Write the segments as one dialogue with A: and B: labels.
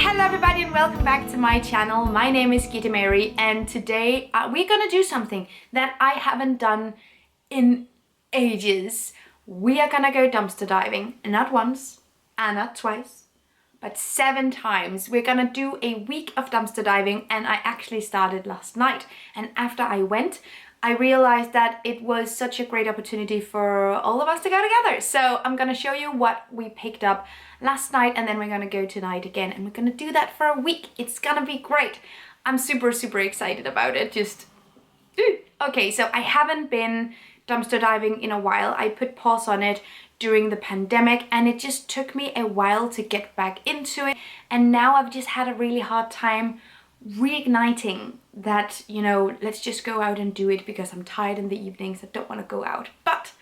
A: Hello everybody and welcome back to my channel. My name is Gita Mary and today we're gonna do something that I haven't done in ages. We are gonna go dumpster diving, and not once and not twice, but 7 times. We're gonna do a week of dumpster diving, and I actually started last night. And after I went, I realized that it was such a great opportunity for all of us to go together. So I'm gonna show you what we picked up last night, and then we're gonna go tonight again, and we're gonna do that for a week. It's gonna be great. I'm super excited about it. Okay, so I haven't been dumpster diving in a while. I put pause on it during the pandemic, and it just took me a while to get back into it. And now I've just had a really hard time reigniting that, you know, let's just go out and do it, because I'm tired in the evenings. I don't want to go out. But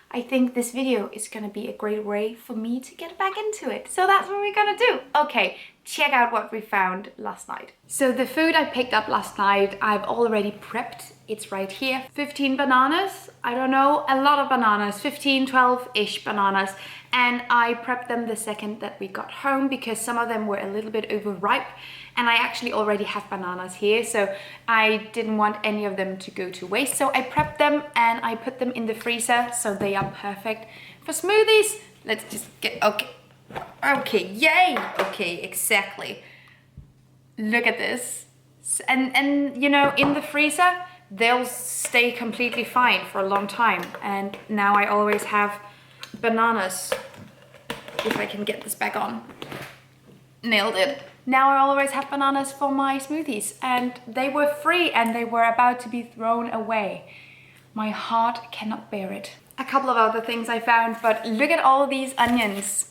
A: I think this video is going to be a great way for me to get back into it. So that's what we're going to do. Okay, check out what we found last night. So the food I picked up last night, I've already prepped. It's right here. 15 bananas. I don't know, a lot of bananas. 15, 12-ish bananas. And I prepped them the second that we got home because some of them were a little bit overripe. And I actually already have bananas here, so I didn't want any of them to go to waste. So I prepped them and I put them in the freezer, so they are perfect for smoothies. Let's just get, okay, yay! Okay, exactly. Look at this. And you know, in the freezer, they'll stay completely fine for a long time. And now I always have bananas. If I can get this back on. Nailed it. Now I always have bananas for my smoothies, and they were free and they were about to be thrown away. My heart cannot bear it. A couple of other things I found, but look at all these onions.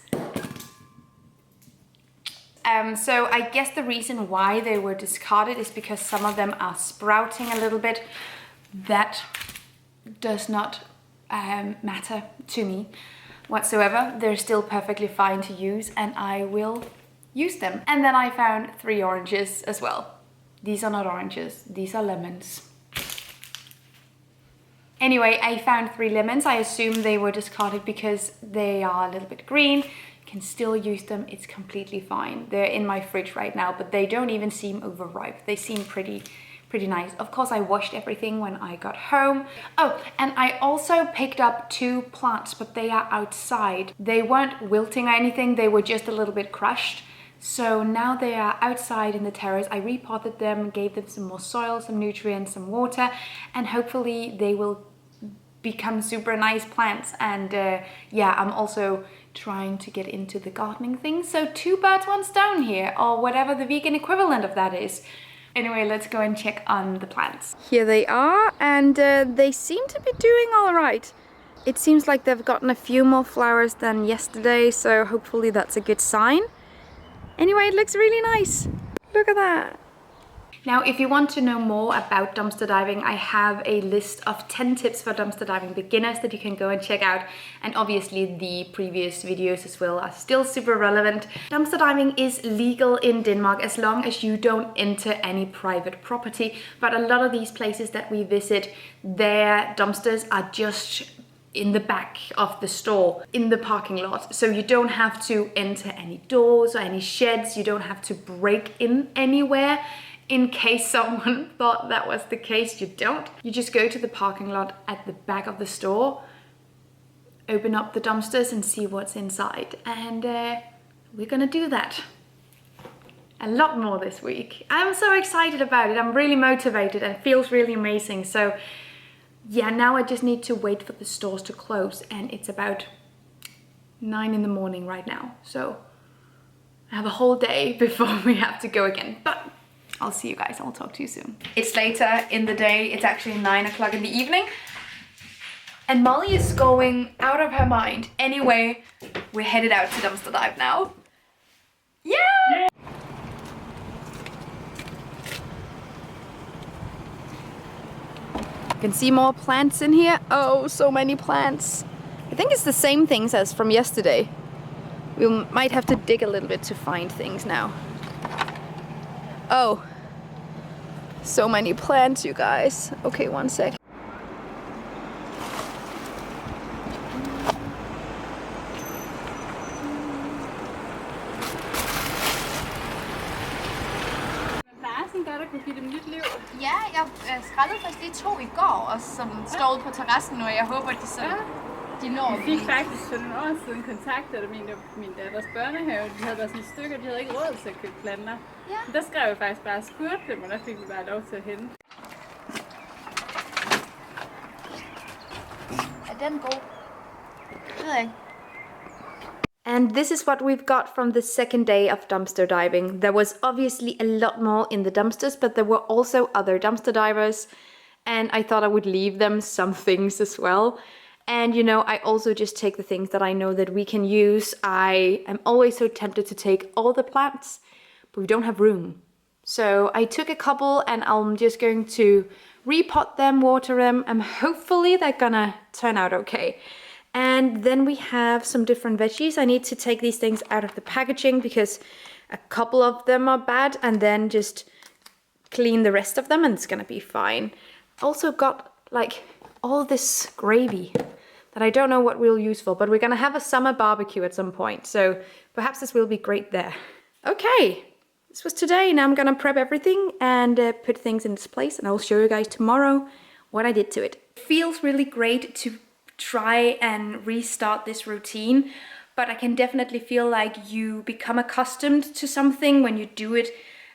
A: So I guess the reason why they were discarded is because some of them are sprouting a little bit. That does not matter to me whatsoever. They're still perfectly fine to use, and I will use them. And then I found 3 oranges as well. These are not oranges, these are lemons. Anyway, I found 3 lemons. I assume they were discarded because they are a little bit green. You can still use them, it's completely fine. They're in my fridge right now, but they don't even seem overripe. They seem pretty nice. Of course, I washed everything when I got home. Oh, and I also picked up 2 plants, but they are outside. They weren't wilting or anything, they were just a little bit crushed. So now they are outside in the terrace. I repotted them, gave them some more soil, some nutrients, some water, and hopefully they will become super nice plants. And yeah, I'm also trying to get into the gardening thing. So 2 birds, 1 stone here, or whatever the vegan equivalent of that is. Anyway, let's go and check on the plants. Here they are, and they seem to be doing all right. It seems like they've gotten a few more flowers than yesterday, so hopefully that's a good sign. Anyway, it looks really nice. Look at that. Now, if you want to know more about dumpster diving, I have a list of 10 tips for dumpster diving beginners that you can go and check out. And obviously the previous videos as well are still super relevant. Dumpster diving is legal in Denmark as long as you don't enter any private property. But a lot of these places that we visit, their dumpsters are just in the back of the store, in the parking lot. So you don't have to enter any doors or any sheds. You don't have to break in anywhere. In case someone thought that was the case, you don't. You just go to the parking lot at the back of the store, open up the dumpsters and see what's inside. And we're gonna do that. A lot more this week. I'm so excited about it. I'm really motivated and it feels really amazing. So yeah, now I just need to wait for the stores to close, and it's about 9 in the morning right now. So I have a whole day before we have to go again. But I'll see you guys. I'll talk to you soon. It's later in the day. It's actually 9 o'clock in the evening. And Molly is going out of her mind. Anyway, we're headed out to dumpster dive now. Yeah! You can see more plants in here. Oh, so many plants. I think it's the same things as from yesterday. We might have to dig a little bit to find things now. Oh, so many plants, you guys. Okay, 1 sec.
B: kunne give dem nyt liv.
C: Ja, jeg skrællede faktisk lige 2 i går, også, som står ude på terrassen nu, og jeg håber, at de så de når.
B: Vi fik faktisk for nogle år siden kontaktet min datters børnehave. De havde været sådan et stykke, og de havde ikke råd til at købe planter.
C: Ja.
B: Der skrev jeg faktisk bare spurgte dem, og der fik vi bare lov til at hente.
C: Er den god? Det ved jeg ikke.
A: And this is what we've got from the second day of dumpster diving. There was obviously a lot more in the dumpsters, but there were also other dumpster divers, and I thought I would leave them some things as well. And you know, I also just take the things that I know that we can use. I am always so tempted to take all the plants, but we don't have room. So I took a couple and I'm just going to repot them, water them, and hopefully they're gonna turn out okay. And then we have some different veggies. I need to take these things out of the packaging because a couple of them are bad, and then just clean the rest of them and it's gonna be fine. Also got like all this gravy that I don't know what we'll use for, but we're gonna have a summer barbecue at some point, so perhaps this will be great there. Okay, this was today. Now I'm gonna prep everything and put things in its place, and I'll show you guys tomorrow what I did to it. It feels really great to try and restart this routine, but I can definitely feel like you become accustomed to something when you do it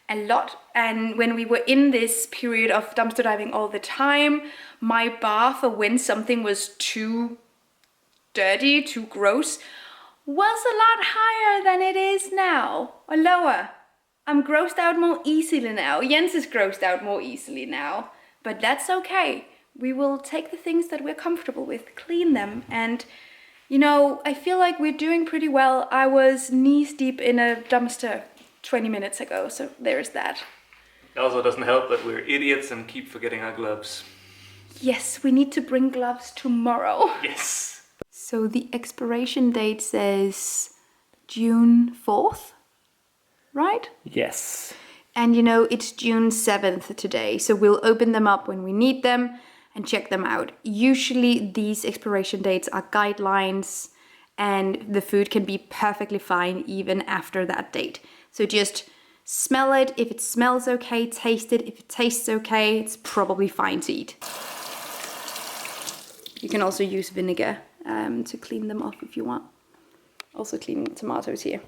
A: a lot. And when we were in this period of dumpster diving all the time, my bar for when something was too dirty, too gross, was a lot higher than it is now, or lower. I'm grossed out more easily now. Jens is grossed out more easily now, but that's okay. We will take the things that we're comfortable with, clean them, and you know, I feel like we're doing pretty well. I was knees deep in a dumpster 20 minutes ago, so there's that.
D: It also doesn't help that we're idiots and keep forgetting our gloves.
A: Yes, we need to bring gloves tomorrow.
D: Yes!
A: So the expiration date says June 4th, right?
D: Yes.
A: And you know, it's June 7th today, so we'll open them up when we need them and check them out. Usually these expiration dates are guidelines, and the food can be perfectly fine even after that date. So just smell it. If it smells okay, taste it. If it tastes okay, it's probably fine to eat. You can also use vinegar to clean them off if you want. Also cleaning the tomatoes here.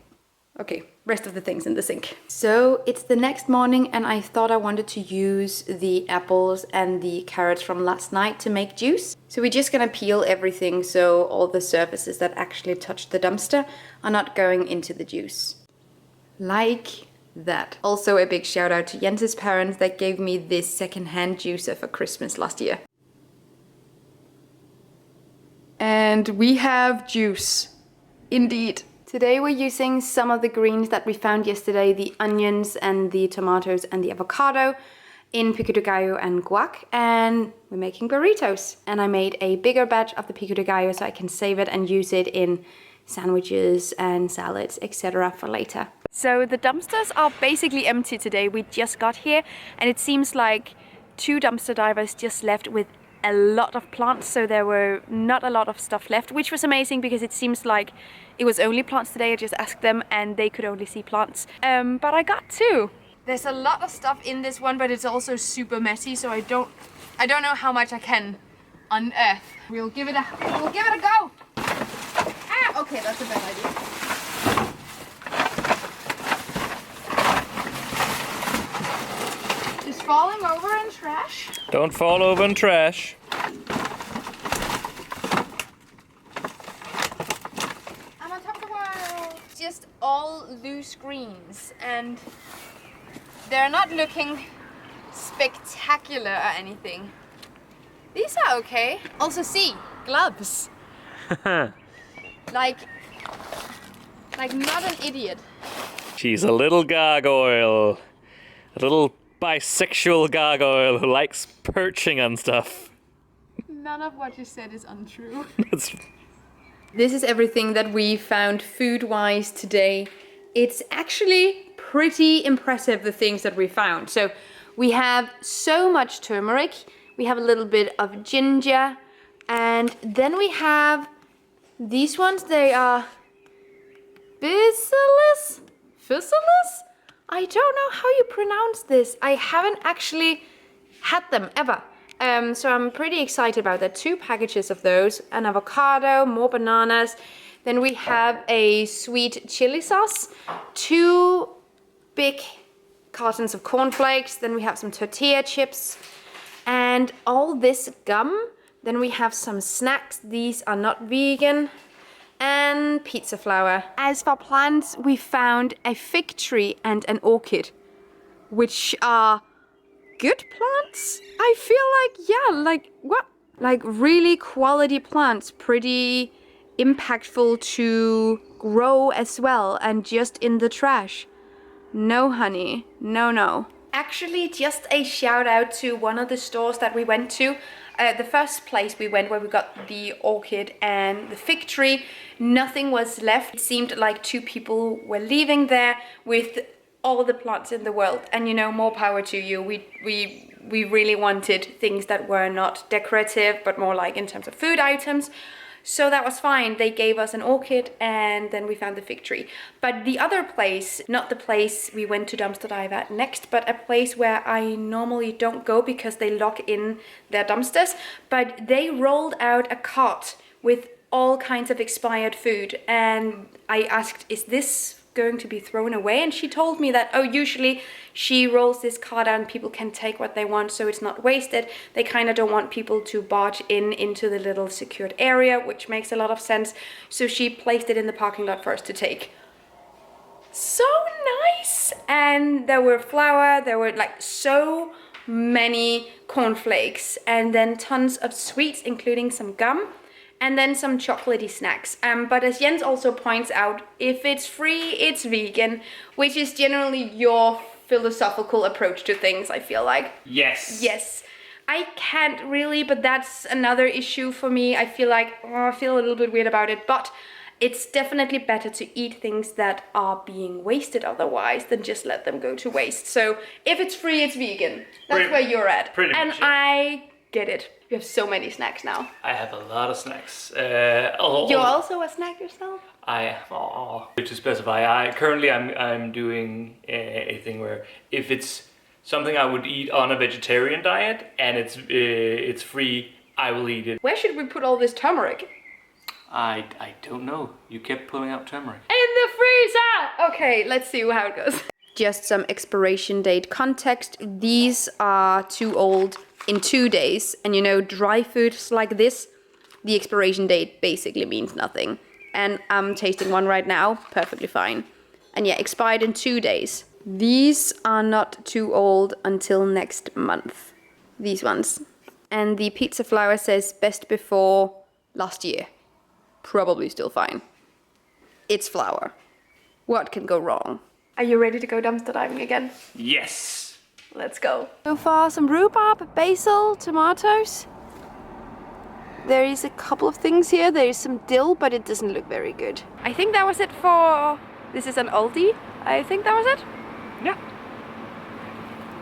A: Okay, rest of the things in the sink. So it's the next morning, and I thought I wanted to use the apples and the carrots from last night to make juice. So we're just gonna peel everything so all the surfaces that actually touch the dumpster are not going into the juice. Like that. Also a big shout out to Jens's parents that gave me this second-hand juicer for Christmas last year. And we have juice, indeed. Today we're using some of the greens that we found yesterday, the onions and the tomatoes and the avocado in pico de gallo and guac, and we're making burritos. And I made a bigger batch of the pico de gallo so I can save it and use it in sandwiches and salads, etc. for later. So the dumpsters are basically empty today. We just got here, and it seems like 2 dumpster divers just left with a lot of plants, so there were not a lot of stuff left, which was amazing because it seems like it was only plants today. I just asked them and they could only see plants. But I got 2. There's a lot of stuff in this one, but it's also super messy, so I don't know how much I can unearth. We'll give it a go. Ah, okay, that's a bad idea. Just falling over in trash.
D: Don't fall over in trash.
C: I'm on top of the world. Just all loose greens, and they're not looking spectacular or anything. These are okay. Also see, gloves. like not an idiot.
D: She's a little gargoyle. A little bisexual gargoyle who likes perching on stuff.
C: None of what you said is untrue.
A: This is everything that we found food-wise today. It's actually pretty impressive, the things that we found. So we have so much turmeric, we have a little bit of ginger, and then we have these ones. They are bacillus? I don't know how you pronounce this. I haven't actually had them ever. So I'm pretty excited about that. 2 packages of those, an avocado, more bananas. Then we have a sweet chili sauce, 2 big cartons of cornflakes. Then we have some tortilla chips and all this gum. Then we have some snacks. These are not vegan. And pizza flour. As for plants, we found a fig tree and an orchid, which are good plants. I feel like, yeah, like what? Like really quality plants, pretty impactful to grow as well, and just in the trash. No honey, no. Actually, just a shout out to one of the stores that we went to. The first place we went where we got the orchid and the fig tree, nothing was left. It seemed like 2 people were leaving there with all the plants in the world, and you know, more power to you. We really wanted things that were not decorative, but more like in terms of food items. So that was fine. They gave us an orchid and then we found the fig tree. But the other place, not the place we went to dumpster dive at next, but a place where I normally don't go because they lock in their dumpsters, but they rolled out a cart with all kinds of expired food. And I asked, is this going to be thrown away? And she told me that, oh, usually she rolls this cart out and people can take what they want, so it's not wasted. They kind of don't want people to barge into the little secured area, which makes a lot of sense. So she placed it in the parking lot for us to take. So nice. And there were flour, there were like so many cornflakes, and then tons of sweets, including some gum. And then some chocolatey snacks. But as Jens also points out, if it's free, it's vegan, which is generally your philosophical approach to things, I feel like. Yes. I can't really, but that's another issue for me. I feel like, I feel a little bit weird about it, but it's definitely better to eat things that are being wasted otherwise than just let them go to waste. So if it's free, it's vegan. That's where you're at.
D: Pretty
A: and
D: much, yeah.
A: I get it. You have so many snacks now.
D: I have a lot of snacks.
A: You're also a snack yourself?
D: To specify, currently I'm doing a thing where if it's something I would eat on a vegetarian diet and it's free, I will eat it.
A: Where should we put all this turmeric?
D: I don't know. You kept pulling out turmeric.
A: In the freezer! Okay, let's see how it goes. Just some expiration date context. These are too old in 2 days. And you know, dry foods like this, the expiration date basically means nothing. And I'm tasting one right now, perfectly fine. And yeah, expired in 2 days. These are not too old until next month. These ones. And the pizza flour says best before last year. Probably still fine. It's flour. What can go wrong? Are you ready to go dumpster diving again?
D: Yes.
A: Let's go. So far, some rhubarb, basil, tomatoes. There is a couple of things here. There is some dill, but it doesn't look very good. I think that was it for... This is an Aldi. I think that was it.
D: Yeah.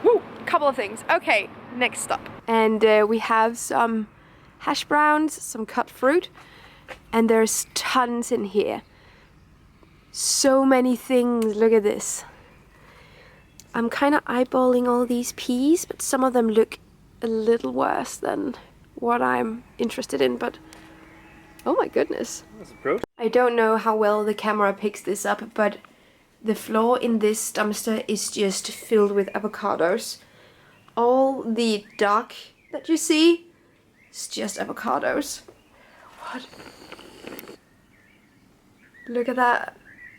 A: Woo! Couple of things. Okay, next stop. And we have some hash browns, some cut fruit, and there's tons in here. So many things. Look at this. I'm kind of eyeballing all these peas, but some of them look a little worse than what I'm interested in, but oh my goodness.
D: That's a pro.
A: I don't know how well the camera picks this up, but the floor in this dumpster is just filled with avocados. All the dark that you see is just avocados. What? Look at that.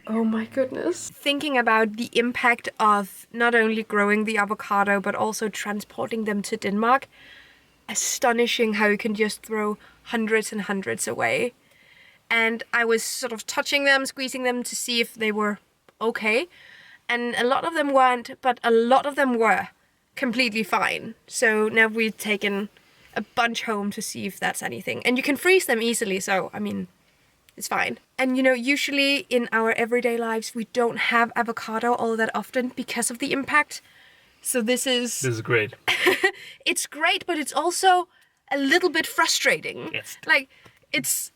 A: Oh my goodness. Thinking about the impact of not only growing the avocado, but also transporting them to Denmark. Astonishing how you can just throw hundreds and hundreds away. And I was sort of touching them, squeezing them to see if they were okay. And a lot of them weren't, but a lot of them were completely fine. So now we've taken a bunch home to see if that's anything. And you can freeze them easily, so I mean, it's fine. And you know, usually in our everyday lives, we don't have avocado all that often because of the impact. So this is
D: great.
A: It's great, but it's also a little bit frustrating.
D: Yes.
A: Like, it's...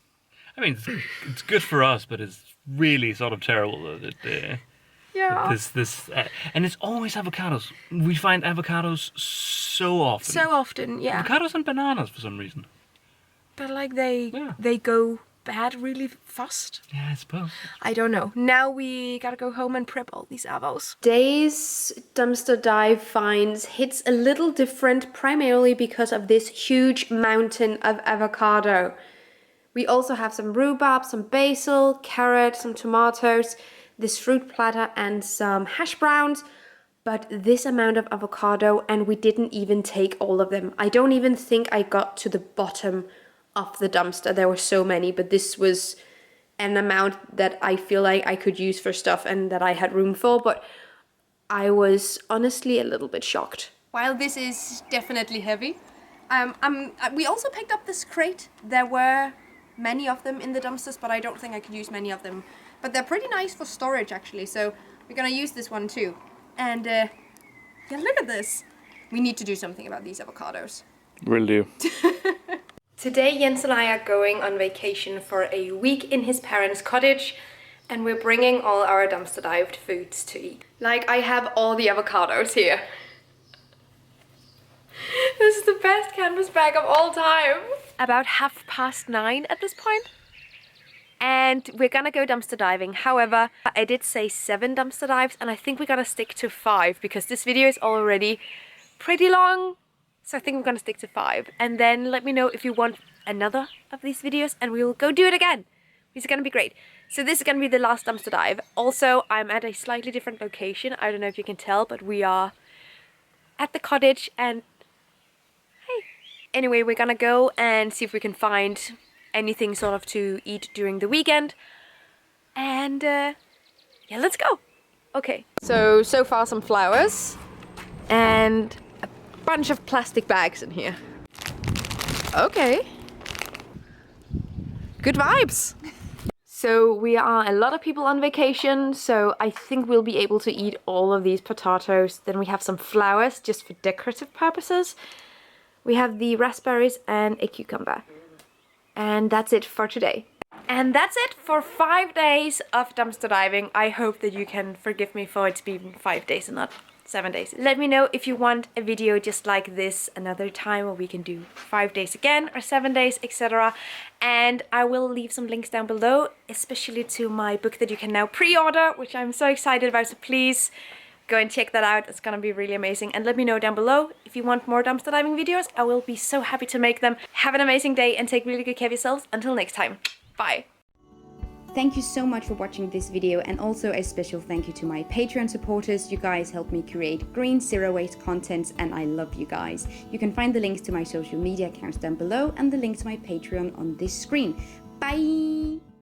D: I mean, it's good for us, but it's really sort of terrible that
A: Yeah.
D: And it's always avocados. We find avocados so often.
A: So often, yeah.
D: Avocados and bananas for some reason.
A: But like they go bad really fast.
D: Yeah, I suppose.
A: I don't know. Now we gotta go home and prep all these avos. Today's dumpster dive finds hits a little different, primarily because of this huge mountain of avocado. We also have some rhubarb, some basil, carrot, some tomatoes, this fruit platter and some hash browns. But this amount of avocado, and we didn't even take all of them. I don't even think I got to the bottom of the dumpster. There were so many, but this was an amount that I feel like I could use for stuff and that I had room for, but I was honestly a little bit shocked. While this is definitely heavy, we also picked up this crate. There were many of them in the dumpsters, but I don't think I could use many of them. But they're pretty nice for storage actually, so we're gonna use this one too. And yeah, look at this. We need to do something about these avocados.
D: Will do.
A: Today Jens and I are going on vacation for a week in his parents' cottage, and we're bringing all our dumpster dived foods to eat. Like, I have all the avocados here. This is the best canvas bag of all time. About 9:30 at this point. And we're gonna go dumpster diving. However, I did say 7 dumpster dives, and I think we're gonna stick to 5 because this video is already pretty long. So I think we're gonna stick to 5. And then let me know if you want another of these videos and we will go do it again. It's gonna be great. So this is gonna be the last dumpster dive. Also, I'm at a slightly different location. I don't know if you can tell, but we are at the cottage and hey. Anyway, we're gonna go and see if we can find anything sort of to eat during the weekend. And yeah, let's go. Okay. So far some flowers and bunch of plastic bags in here. Okay. Good vibes. So we are a lot of people on vacation, so I think we'll be able to eat all of these potatoes. Then we have some flowers just for decorative purposes. We have the raspberries and a cucumber. And that's it for today. And that's it for 5 days of dumpster diving. I hope that you can forgive me for it being 5 days and not 7 days. Let me know if you want a video just like this another time where we can do 5 days again or 7 days, etc. And I will leave some links down below, especially to my book that you can now pre-order, which I'm so excited about. So please go and check that out. It's gonna be really amazing. And let me know down below if you want more dumpster diving videos. I will be so happy to make them. Have an amazing day and take really good care of yourselves. Until next time. Bye.
E: Thank you so much for watching this video, and also a special thank you to my Patreon supporters. You guys help me create green, zero waste content, and I love you guys. You can find the links to my social media accounts down below and the link to my Patreon on this screen. Bye!